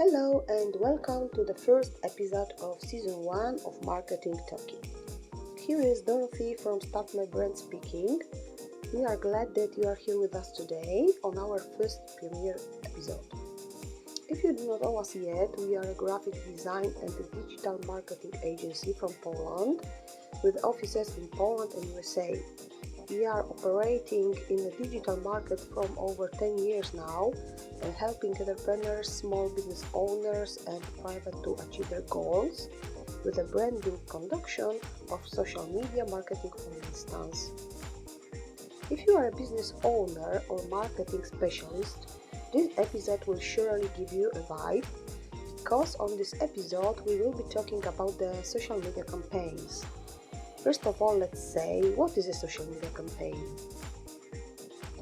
Hello and welcome to the first episode of Season 1 of Marketing Talkie. Here is Dorothy from Start My Brand speaking. We are glad that you are here with us today on our first premiere episode. If you do not know us yet, we are a graphic design and a digital marketing agency from Poland with offices in Poland and USA. We are operating in the digital market from over 10 years now, helping entrepreneurs, small business owners and private to achieve their goals with a brand new conduction of social media marketing, for instance. If you are a business owner or marketing specialist, this episode will surely give you a vibe, because on this episode we will be talking about the social media campaigns. First of all, let's say, what is a social media campaign?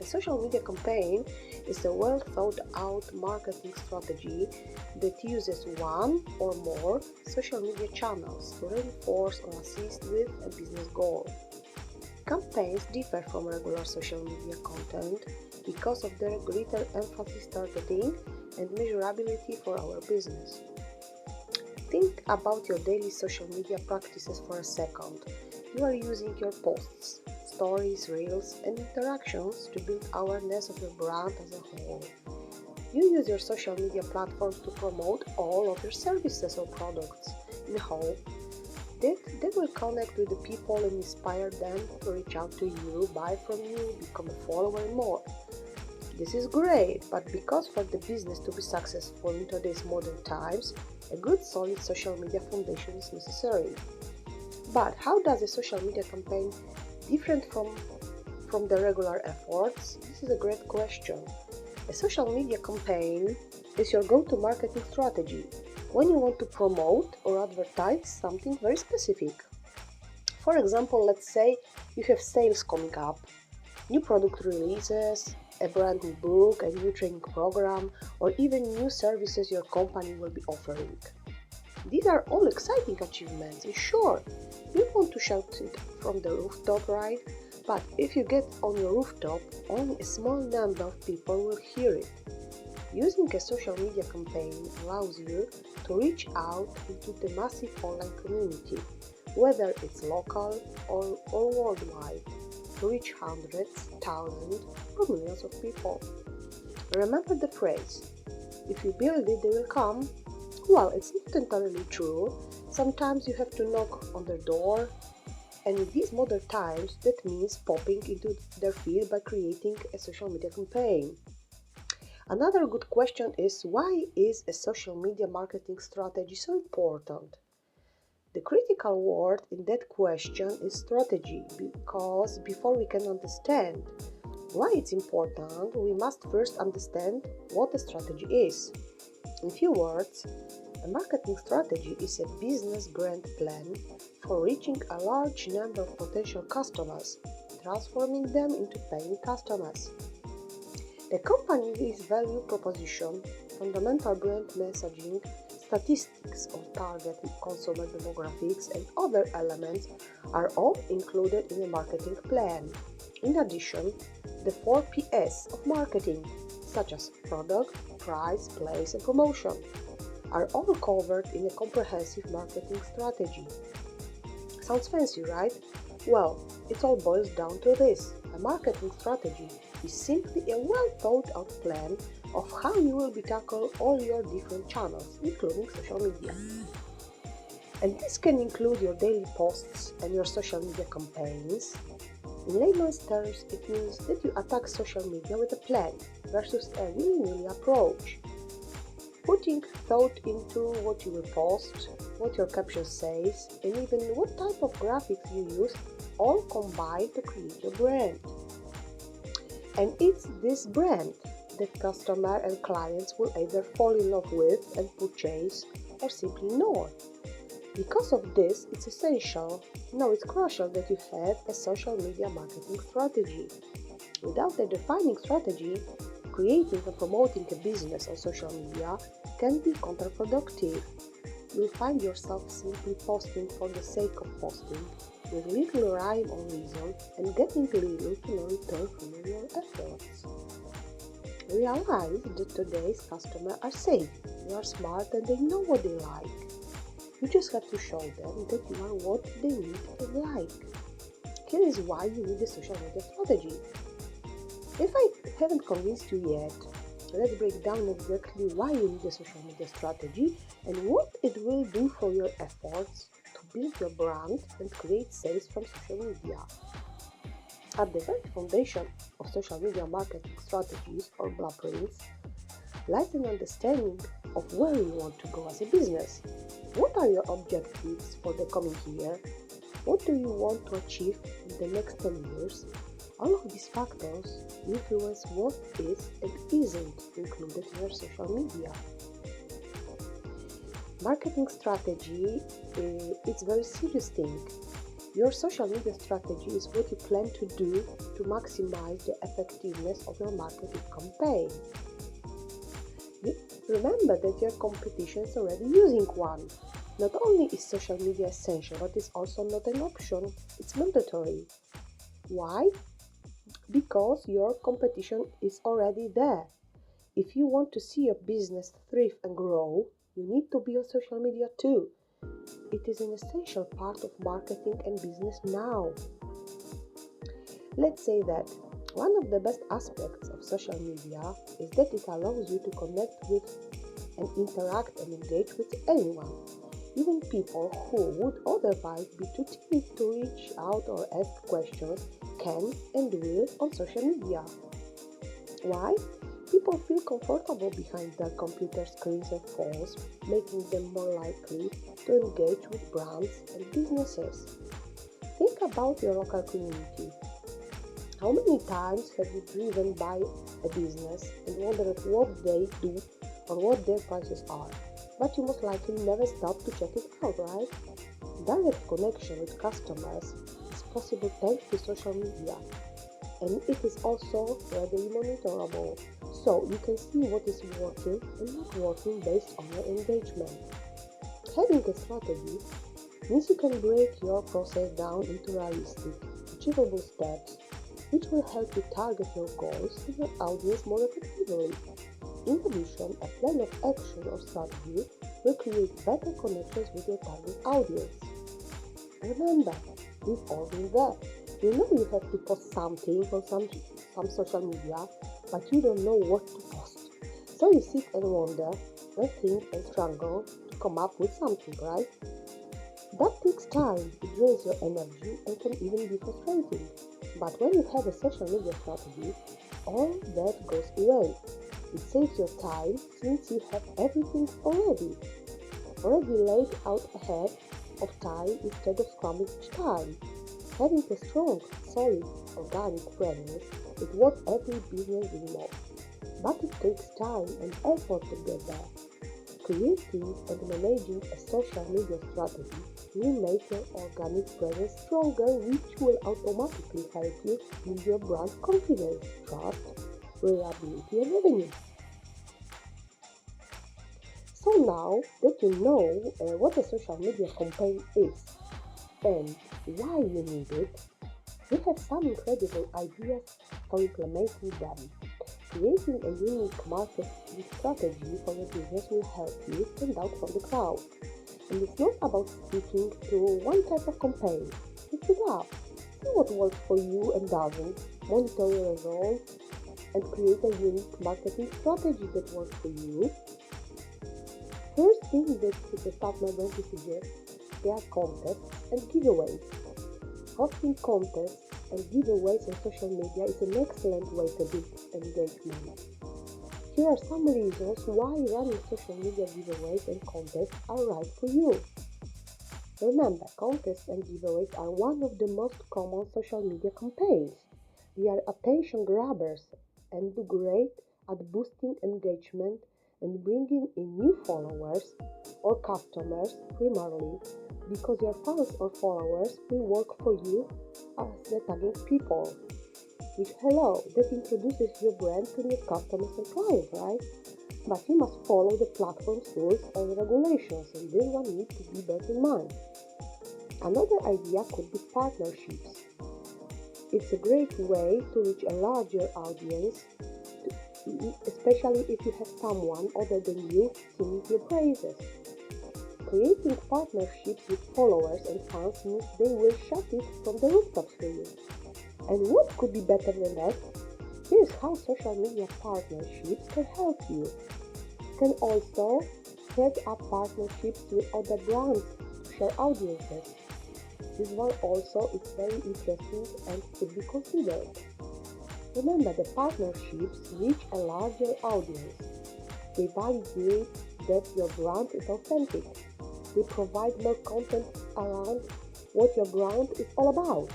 A social media campaign is a well thought out marketing strategy that uses one or more social media channels to reinforce or assist with a business goal. Campaigns differ from regular social media content because of their greater emphasis targeting and measurability for our business. Think about your daily social media practices for a second. You are using your posts, stories, reels, and interactions to build awareness of your brand as a whole. You use your social media platforms to promote all of your services or products in hope that they will connect with the people and inspire them to reach out to you, buy from you, become a follower, and more. This is great, but because for the business to be successful in today's modern times, a good solid social media foundation is necessary. But how does a social media campaign different from the regular efforts? This is a great question. A social media campaign is your go-to marketing strategy when you want to promote or advertise something very specific. For example, let's say you have sales coming up, new product releases, a brand new book, a new training program, or even new services your company will be offering. These are all exciting achievements, and sure, you want to shout it from the rooftop, right? But if you get on your rooftop, only a small number of people will hear it. Using a social media campaign allows you to reach out into the massive online community, whether it's local or worldwide, to reach hundreds, thousands, or millions of people. Remember the phrase, if you build it, they will come. Well, it's not entirely true. Sometimes you have to knock on their door, and in these modern times, that means popping into their feed by creating a social media campaign. Another good question is, why is a social media marketing strategy so important? The critical word in that question is strategy, because before we can understand why it's important, we must first understand what a strategy is. In few words, a marketing strategy is a business brand plan for reaching a large number of potential customers, transforming them into paying customers. The company's value proposition, fundamental brand messaging, statistics of target consumer demographics, and other elements are all included in a marketing plan. In addition, the 4 Ps of marketing, such as product, price, place, and promotion, are all covered in a comprehensive marketing strategy. Sounds fancy, right? Well, it all boils down to this. A marketing strategy is simply a well thought out plan of how you will tackle all your different channels, including social media. And this can include your daily posts and your social media campaigns. In layman's terms, it means that you attack social media with a plan versus a willy-nilly approach. Putting thought into what you will post, what your caption says, and even what type of graphics you use, all combine to create your brand. And it's this brand that customers and clients will either fall in love with and purchase, or simply ignore. Because of this, it's essential, no, it's crucial that you have a social media marketing strategy. Without a defining strategy, creating and promoting a business on social media can be counterproductive. You'll find yourself simply posting for the sake of posting, with little rhyme or reason, and getting little to no return from your efforts. Realize that today's customers are safe, they are smart, and they know what they like. You just have to show them that you are what they need and like. Here is why you need a social media strategy. If I haven't convinced you yet, let's break down exactly why you need a social media strategy and what it will do for your efforts to build your brand and create sales from social media. At the very foundation of social media marketing strategies or blueprints lies an understanding of where you want to go as a business. What are your objectives for the coming year? What do you want to achieve in the next 10 years? All of these factors influence what is and isn't included in your social media. Marketing strategy it's a very serious thing. Your social media strategy is what you plan to do to maximize the effectiveness of your marketing campaign. Remember that your competition is already using one. Not only is social media essential, but it's also not an option, it's mandatory. Why? Because your competition is already there. If you want to see your business thrive and grow, you need to be on social media too. It is an essential part of marketing and business now. Let's say that one of the best aspects of social media is that it allows you to connect with and interact and engage with anyone. Even people who would otherwise be too timid to reach out or ask questions can and will on social media. Why? People feel comfortable behind their computer screens and phones, making them more likely to engage with brands and businesses. Think about your local community. How many times have you driven by a business and wondered what they do or what their prices are? But you most likely never stop to check it out, right? Direct connection with customers is possible thanks to social media, and it is also readily monitorable, so you can see what is working and not working based on your engagement. Having a strategy means you can break your process down into realistic, achievable steps, which will help you target your goals and your audience more effectively. In addition, a plan of action or strategy will create better connections with your target audience. Remember, we've all been there. You know you have to post something on some social media, but you don't know what to post. So you sit and wonder and think and struggle to come up with something, right? That takes time, it drains your energy and can even be frustrating. But when you have a social media strategy, all that goes away. It saves your time since you have everything already laid out ahead of time instead of scrambling each time. Having a strong, solid, organic presence is what every business dreams of. But it takes time and effort to get there. Creating and managing a social media strategy will make your organic presence stronger, which will automatically help you build your brand confidence, trust, reliability, and revenue. So now that you know what a social media campaign is and why you need it, we have some incredible ideas for implementing them. Creating a unique marketing strategy for your business will help you stand out from the crowd. And it's not about sticking to one type of campaign. Mix it up. See what works for you and doesn't. Monitor your results and create a unique marketing strategy that works for you. First thing that the staff member to suggest, they are contests and giveaways. Hosting contests and giveaways on social media is an excellent way to build engagement. Here are some reasons why running social media giveaways and contests are right for you. Remember, contests and giveaways are one of the most common social media campaigns. They are attention grabbers and do great at boosting engagement and bringing in new followers or customers primarily because your fans or followers will work for you as the target people. Which hello, that introduces your brand to new customers and clients, right? But you must follow the platform's rules and regulations, and this one needs to be bear in mind. Another idea could be partnerships. It's a great way to reach a larger audience especially if you have someone other than you singing your praises. Creating partnerships with followers and fans means they will shout it from the rooftops for you. And what could be better than that? Here's how social media partnerships can help you. You can also set up partnerships with other brands to share audiences. This one also is very interesting and could be considered. Remember, the partnerships reach a larger audience. They validate that your brand is authentic. They provide more content around what your brand is all about.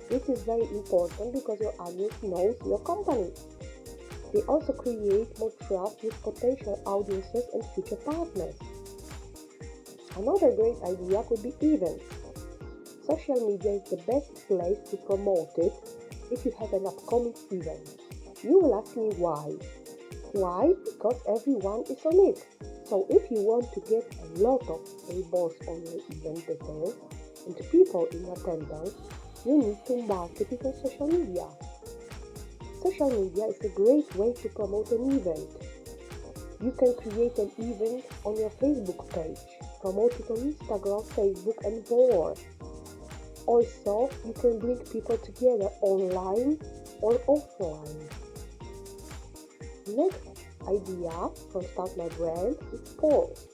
This is very important because your audience knows your company. They also create more trust with potential audiences and future partners. Another great idea could be events. Social media is the best place to promote it if you have an upcoming event. You will ask me why. Why? Because everyone is on it. So if you want to get a lot of eyeballs on your event details and people in attendance, you need to market it on social media. Social media is a great way to promote an event. You can create an event on your Facebook page, promote it on Instagram, Facebook, and more. Also, you can bring people together online or offline. Next idea from Start My Brand is polls.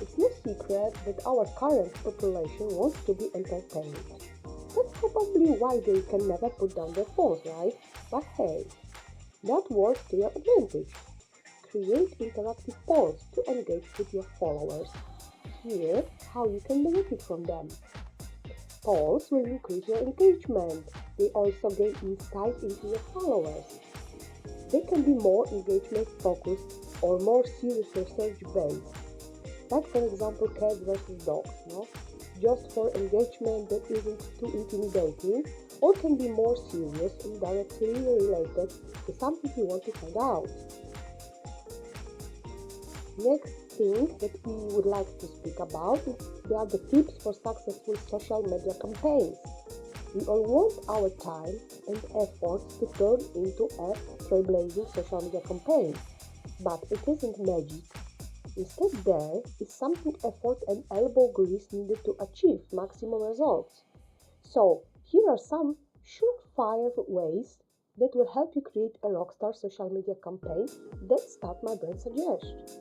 It's no secret that our current population wants to be entertained. That's probably why they can never put down their phones, right? But hey, that works to your advantage. Create interactive polls to engage with your followers. Here's how you can benefit from them. Polls will increase your engagement. They also gain insight into your followers. They can be more engagement focused or more serious research based. Like for example cats versus dogs, just for engagement that isn't too intimidating, or can be more serious and directly related to something you want to find out. Next thing that we would like to speak about are the tips for successful social media campaigns. We all want our time and efforts to turn into a trailblazing social media campaign, but it isn't magic. Instead, there is something effort and elbow grease needed to achieve maximum results. So, here are some surefire ways that will help you create a rockstar social media campaign that Start My Brand suggests.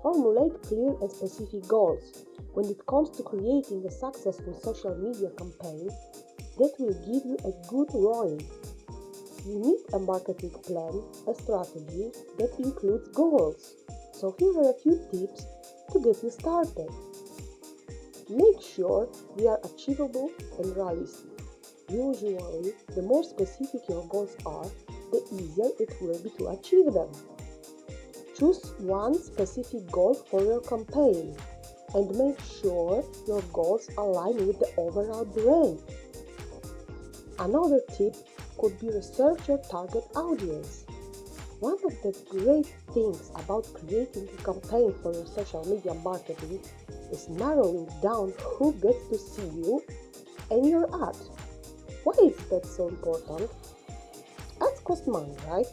Formulate clear and specific goals when it comes to creating a successful social media campaign that will give you a good ROI. You need a marketing plan, a strategy that includes goals. So here are a few tips to get you started. Make sure they are achievable and realistic. Usually, the more specific your goals are, the easier it will be to achieve them. Choose one specific goal for your campaign and make sure your goals align with the overall brand. Another tip could be research your target audience. One of the great things about creating a campaign for your social media marketing is narrowing down who gets to see you and your ad. Why is that so important? Ads cost money, right?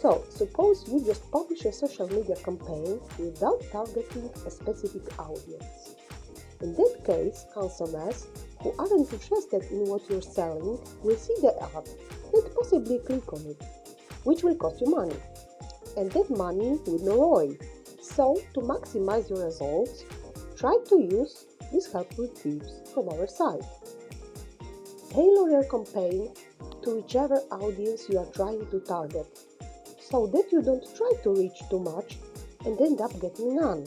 So, suppose you just publish a social media campaign without targeting a specific audience. In that case, consumers who aren't interested in what you're selling will see the ad and possibly click on it, which will cost you money. And that money with no ROI. So, to maximize your results, try to use these helpful tips from our site. Tailor your campaign to whichever audience you are trying to target, so that you don't try to reach too much and end up getting none.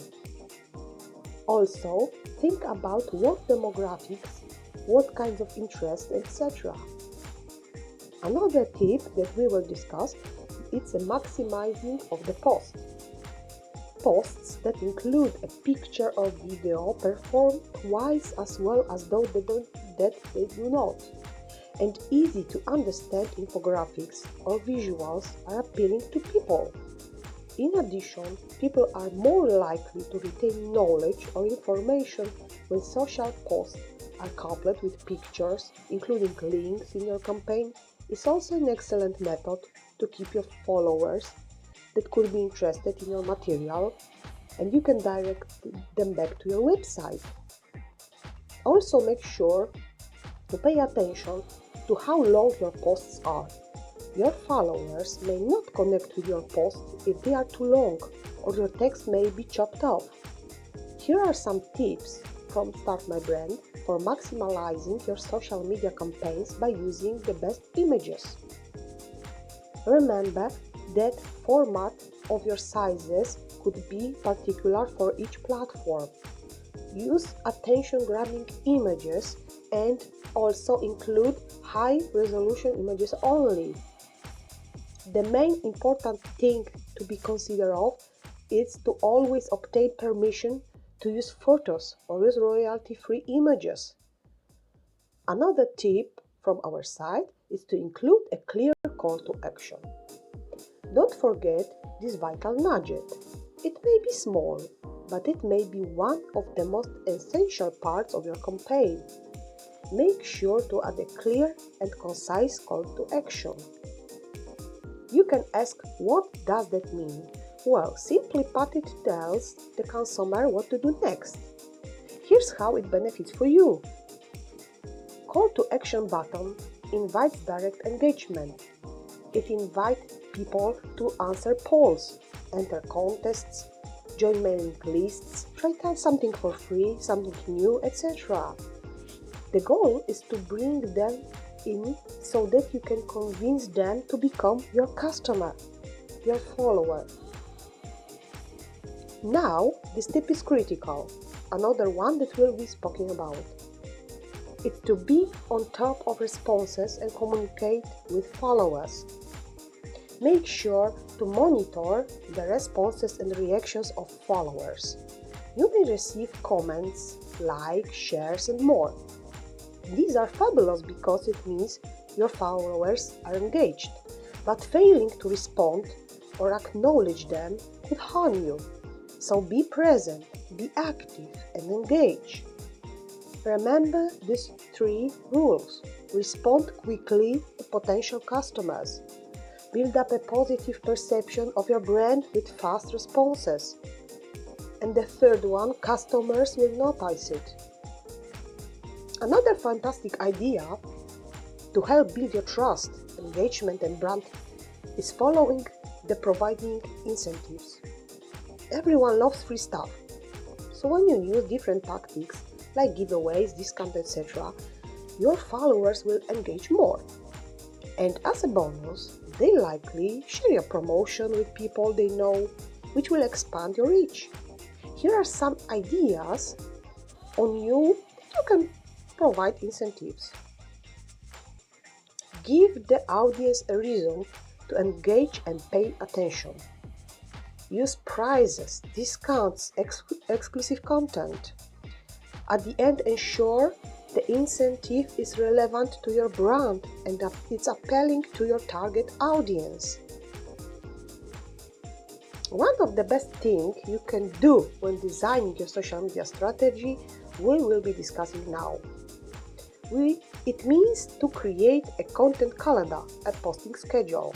Also, think about what demographics, what kinds of interest, etc. Another tip that we will discuss is the maximizing of the post. Posts that include a picture or video perform twice as well as those that they do not. And easy to understand infographics or visuals are appealing to people. In addition, people are more likely to retain knowledge or information when social posts are coupled with pictures, including links in your campaign. Is also an excellent method to keep your followers that could be interested in your material, and you can direct them back to your website. Also, make sure to pay attention to how long your posts are. Your followers may not connect with your posts if they are too long, or your text may be chopped off. Here are some tips from Start My Brand for maximizing your social media campaigns by using the best images. Remember that format of your sizes could be particular for each platform. Use attention-grabbing images and also include high-resolution images only. The main important thing to be considered of is to always obtain permission to use photos or use royalty-free images. Another tip from our side is to include a clear call to action. Don't forget this vital nugget. It may be small, but it may be one of the most essential parts of your campaign. Make sure to add a clear and concise call to action. You can ask, what does that mean? Well, simply put, it tells the consumer what to do next. Here's how it benefits for you. Call to action button invites direct engagement. It invites people to answer polls, enter contests, join mailing lists, try something for free, something new, etc. The goal is to bring them in so that you can convince them to become your customer, your follower. Now, this tip is critical, another one that we'll be speaking about. It's to be on top of responses and communicate with followers. Make sure to monitor the responses and reactions of followers. You may receive comments, likes, shares, and more. These are fabulous because it means your followers are engaged, but failing to respond or acknowledge them could harm you. So be present, be active, and engage. Remember these 3 rules. Respond quickly to potential customers. Build up a positive perception of your brand with fast responses. And the third one, customers will notice it. Another fantastic idea to help build your trust, engagement, and brand is following the providing incentives. Everyone loves free stuff. So when you use different tactics like giveaways, discounts, etc., your followers will engage more. And as a bonus, they likely share your promotion with people they know, which will expand your reach. Here are some ideas on you can provide incentives. Give the audience a reason to engage and pay attention. Use prizes, discounts, exclusive content. At the end, ensure the incentive is relevant to your brand and that it's appealing to your target audience. One of the best things you can do when designing your social media strategy, we will be discussing now. It means to create a content calendar, a posting schedule.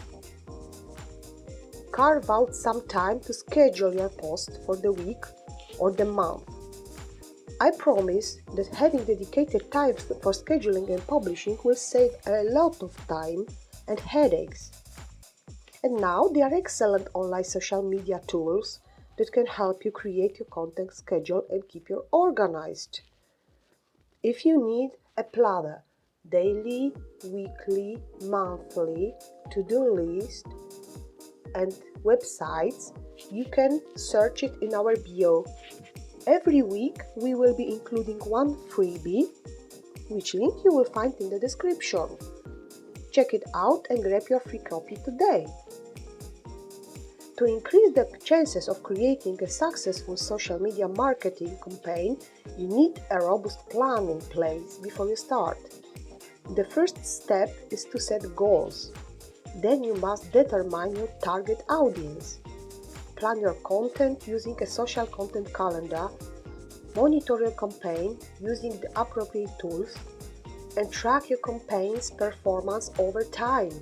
Carve out some time to schedule your post for the week or the month. I promise that having dedicated time for scheduling and publishing will save a lot of time and headaches. And now there are excellent online social media tools that can help you create your content schedule and keep you organized. If you need a planner, daily, weekly, monthly, to-do list, and websites, you can search it in our bio. Every week we will be including one freebie, which link you will find in the description. Check it out and grab your free copy today. To increase the chances of creating a successful social media marketing campaign, you need a robust plan in place before you start. The first step is to set goals. Then you must determine your target audience. Plan your content using a social content calendar, monitor your campaign using the appropriate tools, and track your campaign's performance over time.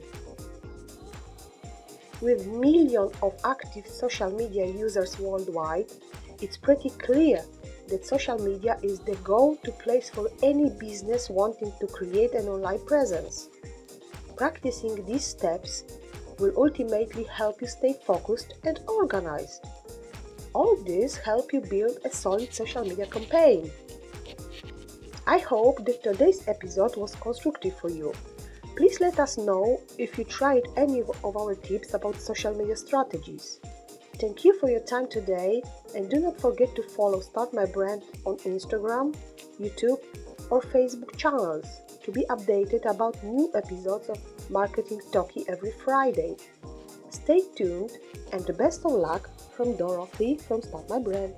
With millions of active social media users worldwide, it's pretty clear that social media is the go-to place for any business wanting to create an online presence. Practicing these steps will ultimately help you stay focused and organized. All this helps you build a solid social media campaign. I hope that today's episode was constructive for you. Please let us know if you tried any of our tips about social media strategies. Thank you for your time today, and do not forget to follow Start My Brand on Instagram, YouTube, or Facebook channels to be updated about new episodes of Marketing Talkie every Friday. Stay tuned, and the best of luck from Dorothy from Start My Brand.